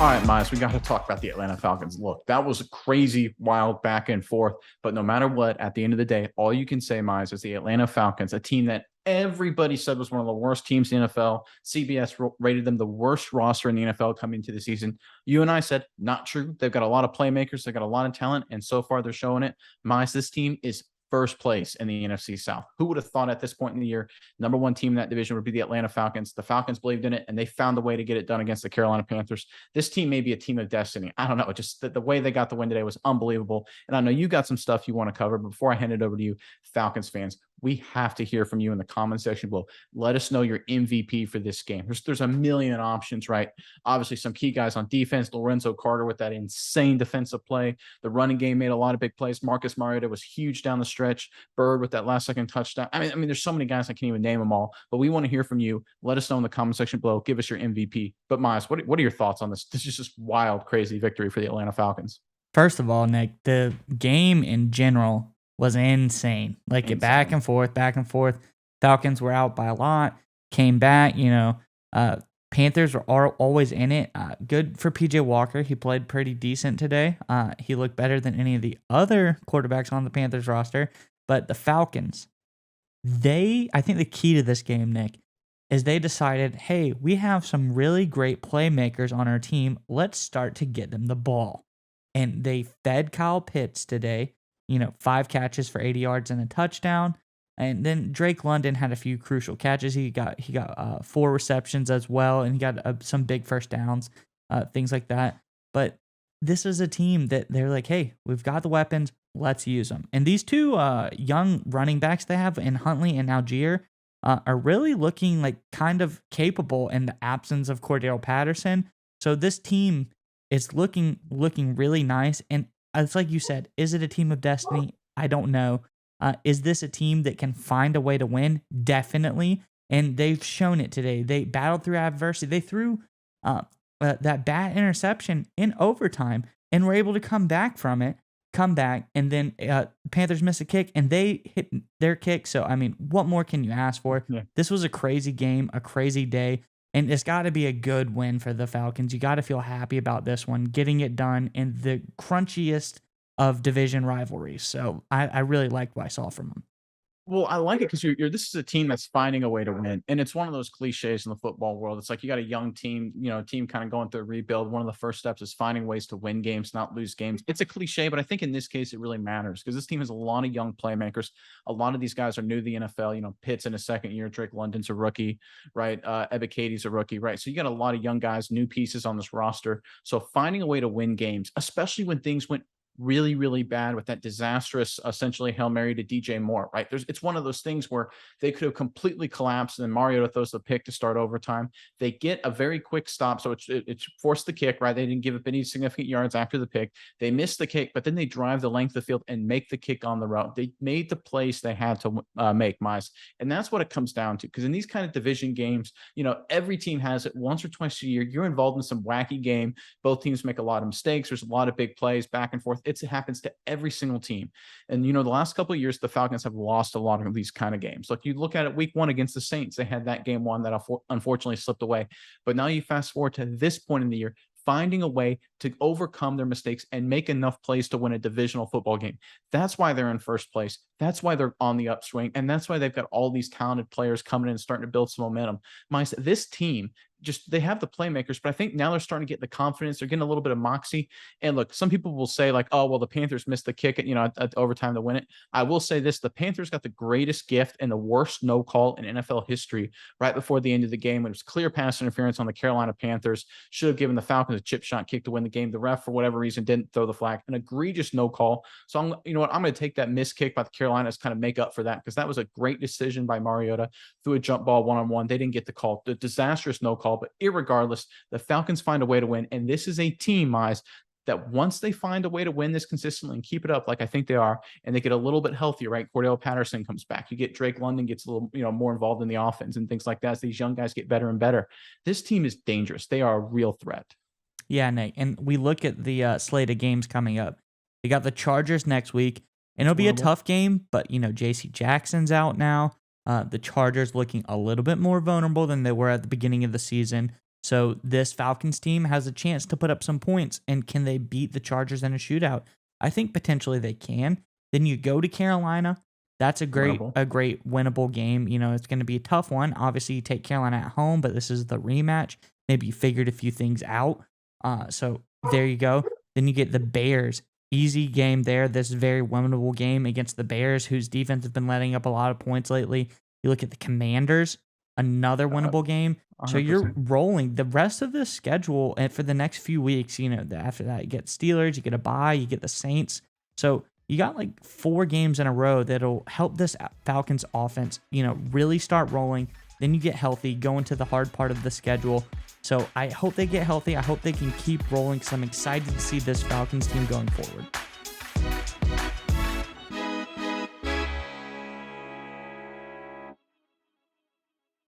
All right, Miles, we got to talk about the Atlanta Falcons. Look, that was a crazy, wild back and forth. But no matter what, at the end of the day, all you can say, Miles, is the Atlanta Falcons, a team that everybody said was one of the worst teams in the NFL. CBS rated them the worst roster in the NFL coming into the season. You and I said, not true. They've got a lot of playmakers, they've got a lot of talent, and so far they're showing it. Miles, this team is first place in the NFC South. Who would have thought at this point in the year, number one team in that division would be the Atlanta Falcons? The Falcons believed in it, and they found a way to get it done against the Carolina Panthers. This team may be a team of destiny. I don't know. Just the way they got the win today was unbelievable. And I know you got some stuff you want to cover. But before I hand it over to you, Falcons fans, we have to hear from you in the comment section below. Let us know your MVP for this game. There's a million options, right? Obviously, some key guys on defense. Lorenzo Carter with that insane defensive play. The running game made a lot of big plays. Marcus Mariota was huge down the stretch. Bird with that last second touchdown. I mean, there's so many guys I can't even name them all. But we want to hear from you. Let us know in the comment section below. Give us your MVP. But Miles, what are your thoughts on this? This is just wild, crazy victory for the Atlanta Falcons. First of all, Nick, the game in general was insane. Like it back Insane. and forth, back and forth. Falcons were out by a lot, came back. Panthers are always in it. Good for PJ Walker. He played pretty decent today. He looked better than any of the other quarterbacks on the Panthers roster. But the Falcons, I think the key to this game, Nick, is they decided, hey, we have some really great playmakers on our team. Let's start to get them the ball. And they fed Kyle Pitts today, 5 catches for 80 yards and a touchdown. And then Drake London had a few crucial catches. He got 4 receptions as well, and he got some big first downs, things like that. But this is a team that they're like, hey, we've got the weapons, let's use them. And these two young running backs they have in Huntley and Algier are really looking like kind of capable in the absence of Cordell Patterson. So this team is looking really nice. And it's like you said, is it a team of destiny? I don't know. Is this a team that can find a way to win? Definitely. And they've shown it today. They battled through adversity. They threw that bad interception in overtime and were able to come back, and then Panthers missed a kick, and they hit their kick. So, I mean, what more can you ask for? Yeah. This was a crazy game, a crazy day, and it's got to be a good win for the Falcons. You got to feel happy about this one, getting it done in the crunchiest of division rivalries. So I really liked what I saw from them. Well, I like it because this is a team that's finding a way to win, and it's one of those cliches in the football world. It's like you got a young team, team kind of going through a rebuild. One of the first steps is finding ways to win games, not lose games. It's a cliche, but I think in this case it really matters because this team has a lot of young playmakers. A lot of these guys are new to the NFL. Pitt's in his second year, Drake London's a rookie, right? Ebike's a rookie, right? So you got a lot of young guys, new pieces on this roster. So finding a way to win games, especially when things went really, really bad with that disastrous, essentially Hail Mary to DJ Moore, right? It's one of those things where they could have completely collapsed, and then Mariota throws the pick to start overtime. They get a very quick stop, so it's forced the kick, right? They didn't give up any significant yards after the pick. They missed the kick, but then they drive the length of the field and make the kick on the route. They made the plays they had to make, Mize. And that's what it comes down to, because in these kind of division games, every team has it once or twice a year. You're involved in some wacky game. Both teams make a lot of mistakes. There's a lot of big plays back and forth. It happens to every single team. And, the last couple of years, the Falcons have lost a lot of these kind of games. Like you look at it week 1 against the Saints, they had that game one that unfortunately slipped away. But now you fast forward to this point in the year, finding a way to overcome their mistakes and make enough plays to win a divisional football game. That's why they're in first place. That's why they're on the upswing. And that's why they've got all these talented players coming in and starting to build some momentum. This team, they have the playmakers, but I think now they're starting to get the confidence. They're getting a little bit of moxie. And look, some people will say like, oh, well, the Panthers missed the kick at overtime to win it. I will say this, the Panthers got the greatest gift and the worst no call in NFL history right before the end of the game. It was clear pass interference on the Carolina Panthers. Should have given the Falcons a chip shot kick to win the game. The ref, for whatever reason, didn't throw the flag. An egregious no call. So I'm going to take that missed kick by the Carolinas, kind of make up for that, because that was a great decision by Mariota. Threw a jump ball one-on-one. They didn't get the call. The disastrous no call, but irregardless, the Falcons find a way to win. And this is a team, Mize, that once they find a way to win this consistently and keep it up like I think they are, and they get a little bit healthier, right? Cordell Patterson comes back. You get Drake London gets a little, more involved in the offense and things like that as these young guys get better and better. This team is dangerous. They are a real threat. Yeah, Nate. And we look at the slate of games coming up. They got the Chargers next week, and it'll be a tough game, but, J.C. Jackson's out now. The Chargers looking a little bit more vulnerable than they were at the beginning of the season. So this Falcons team has a chance to put up some points. And can they beat the Chargers in a shootout? I think potentially they can. Then you go to Carolina. That's a great winnable game. You know, it's going to be a tough one. Obviously, you take Carolina at home, but this is the rematch. Maybe you figured a few things out. So there you go. Then you get the Bears. Easy game there. This very winnable game against the Bears, whose defense has been letting up a lot of points lately. You look at the Commanders, another winnable game. So you're 100%. rolling the rest of the schedule, and for the next few weeks, you know, after that, you get Steelers, you get a bye, you get the Saints. So you got like 4 games in a row that'll help this Falcons offense, you know, really start rolling. Then you get healthy, go into the hard part of the schedule. So I hope they get healthy. I hope they can keep rolling because I'm excited to see this Falcons team going forward.